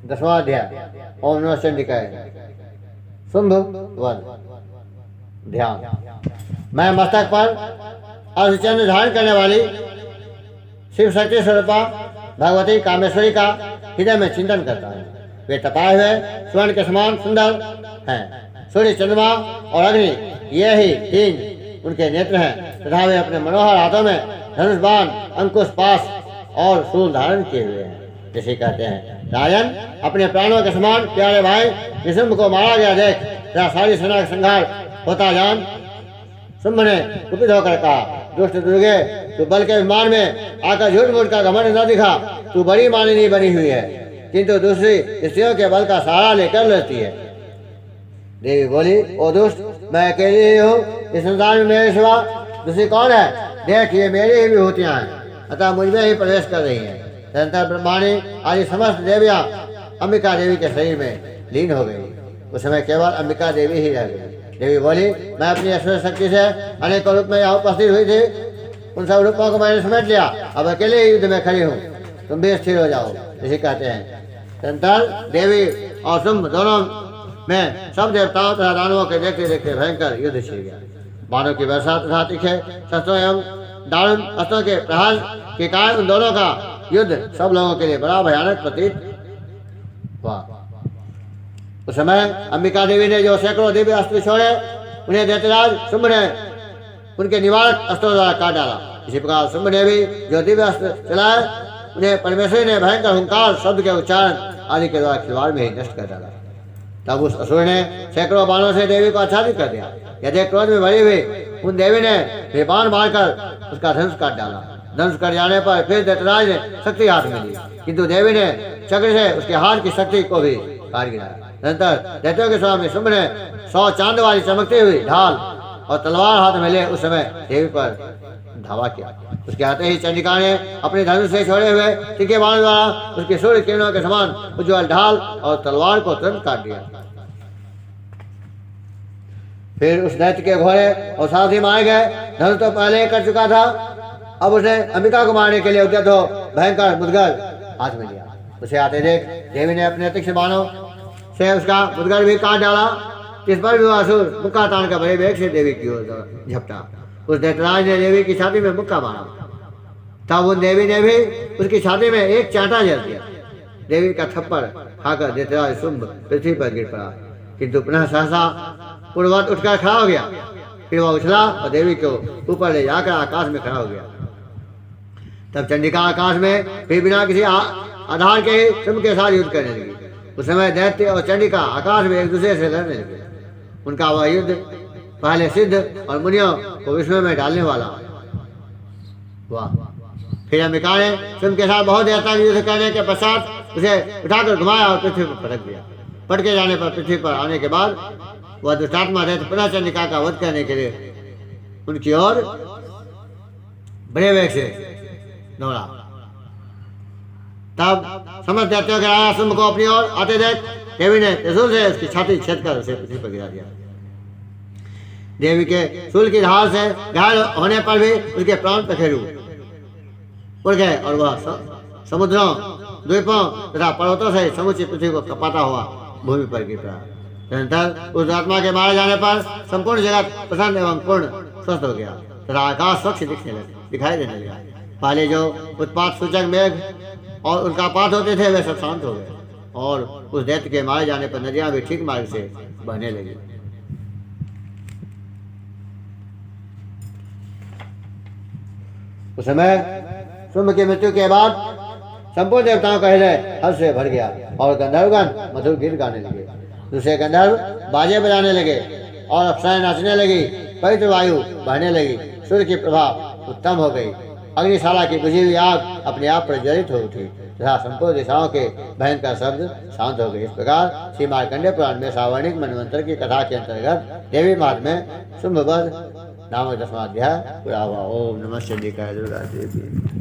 10वां अध्याय। ओम नमः चंडिकाय। शुंभ वध। ध्यान। मैं मस्तक पर अर्धचंद्र धारण करने वाली शिव शक्ति स्वरूपा भगवती कामेश्वरी का हृदय में चिंतन करता हूँ। वे तपाए हुए स्वर्ण के समान सुंदर हैं। सूर्य, चंद्रमा और अग्नि, ये ही तीन उनके नेत्र हैं तथा वे अपने मनोहर हाथों में धनुष, बाण, अंकुश, पाश और शूल धारण किए हुए हैं। जैसे कहते हैं, राजन, अपने प्राणों के समान प्यारे भाई निशुंभ को मारा गया देख तथा सारी सेना का संहार होता जान। शुंभ ने कुपित होकर कहा, दुष्ट दुर्गे, तू बल के अभिमान में आकर झूठ मूठ का घमंड न दिखा। तू बड़ी माननीय बनी हुई है, किंतु दूसरी स्त्रियों के बल का सहारा लेकर लेती है। देवी बोली, ओ दुष्ट, मैं अकेली ही हूँ इस संसार में, मेरे सिवा दूसरी कौन है? देख, ये मेरी ही विभूतियाँ हैं, अतः मुझमें ही प्रवेश कर रही हैं। तदनंतर ब्रह्माणी आदि समस्त देवियाँ अंबिका देवी के शरीर में लीन हो गई। उस समय केवल अंबिका देवी ही रह गई। देवी बोली, मैं अपनी ऐश्वर्य शक्ति से अनेकों रूप में यहाँ उपस्थित हुई थी, उन सब रूपों को मैंने समेट लिया, अब अकेले ही युद्ध में खड़ी हूँ, तुम भी स्थिर हो जाओ। इसे कहते हैं। तदनंतर देवी और शुंभ दोनों में सब देवताओं तथा दानवों के देखते देखते भयंकर युद्ध छिड़ गया। बाणों की वर्षा तथा तीखे शस्त्रों एवं दारुण अस्त्रों के प्रहार के कारण उन दोनों का युद्ध सब लोगों के लिए बड़ा भयानक प्रतीत हुआ। उस समय अंबिका देवी ने जो सैकड़ों दिव्य अस्त्र छोड़े, उन्हें दैत्यराज शुंभ ने उनके निवारक अस्त्रों द्वारा काट डाला। इसी प्रकार शुंभ ने भी जो दिव्य अस्त्र चलाए, उन्हें परमेश्वरी ने भयंकर हुंकार शब्द के उच्चारण आदि के द्वारा खिलवाड़ में ही नष्ट कर डाला। तब उस असुर ने सैकड़ों बाणों से देवी को आच्छादित कर दिया। यदि क्रोध में भरी हुई उन देवी ने वे बाण मारकर उसका धनुष काट डाला। धनुष कट जाने पर फिर दैत्यराज ने शक्ति हाथ में ली, किंतु देवी ने चक्र से उसके हाथ की शक्ति को भी काट गिराया। तदनंतर दैत्यों के स्वामी शुंभ ने 100 चांद वाली चमकती हुई ढाल और तलवार हाथ में ले उस समय देवी पर धावा किया। उसके आते ही चंडिका ने अपने धनुष से छोड़े हुए तीखे बाण द्वारा उसके सूर्य किरणों के समान उज्ज्वल ढाल और तलवार को तुरंत काट दिया। फिर उस दैत्य के घोड़े और सारथी मारे गए। धनुष तो पहले ही कर चुका था, अब उसने अंबिका को मारने के लिए उद्यत हो भयंकर मुद्गर हाथ में लिया। उसे आते देख देवी ने अपने तीक्ष्ण बाणों से उसका मुद्गर भी काट डाला। इस पर भी वह असुर मुक्का तान कर बड़े वेग से देवी की ओर झपटा। उस दैत्यराज ने देवी की छाती में मुक्का मारा। तब उन देवी ने भी उसकी छाती में एक चांटा जड़ दिया। देवी का थप्पड़ खाकर दैत्यराज शुंभ पृथ्वी पर गिर पड़ा, किंतु पुनः सहसा पूर्ववत उठकर खड़ा हो गया। फिर वह उछला और देवी को ऊपर ले जाकर आकाश में खड़ा हो गया। तब चंडिका आकाश में फिर बिना किसी आधार के ही शुंभ के साथ युद्ध करने लगी। उस समय दैत्य और चंडिका आकाश में एक दूसरे से लड़ने लगे। उनका वह युद्ध पहले सिद्ध और मुनियों को विस्मय में डालने वाला हुआ। फिर अंबिका ने शुंभ के साथ बहुत देर तक युद्ध करने के पश्चात उसे उठाकर घुमाया और पृथ्वी पर पटक दिया। पटके जाने पर पृथ्वी पर आने के बाद वह दुष्टात्मा दैत्य पुनः चंडिका का वध करने के लिए उनकी ओर बड़े वेग से दौड़ा। तब समस्त दैत्यों के राजा शुंभ को अपनी ओर आते देख देवी ने त्रिशूल से उसकी छाती छेद कर उसे पृथ्वी पर गिरा दिया। देवी के शूल की धार से घायल होने पर भी उसके प्राण पखेरु उड़ गए और वह समुद्रों, द्वीपों तथा पर्वतों से समूची पृथ्वी को कपाता हुआ भूमि पर गिर पड़ा। तदनंतर उस आत्मा के मारे जाने पर संपूर्ण जगत प्रसन्न एवं पूर्ण स्वस्थ हो गया तथा आकाश स्वच्छ दिखाई देने लगा। पहले जो उत्पात सूचक मेघ और उनका पात होते थे वे सब शांत हो गए और उस दैत्य के मारे जाने पर नदियां भी ठीक मार्ग से बहने लगी। उस समय शुंभ की मृत्यु के बाद संपूर्ण देवताओं का हृदय हर्ष से भर गया और गंधर्वगण मधुर गीत गाने लगे। दूसरे गंधर्व बाजे बजाने लगे और अप्सराएं नाचने लगी। पवित्र वायु बहने लगी। सूर्य की प्रभा उत्तम हो गई। अग्निशाला की बुझी हुई आग अपने आप प्रज्वलित हो उठी तथा संपूर्ण दिशाओं के भयंकर शब्द शांत हो गए। इस प्रकार श्री मार्कंडेय पुराण में सावर्णिक मनवंतर की कथा के अंतर्गत देवी महात्म्य शुंभ वध नामक 10वां अध्याय पूरा हुआ। ओम नमः चंडिकाय दुर्गा देवी।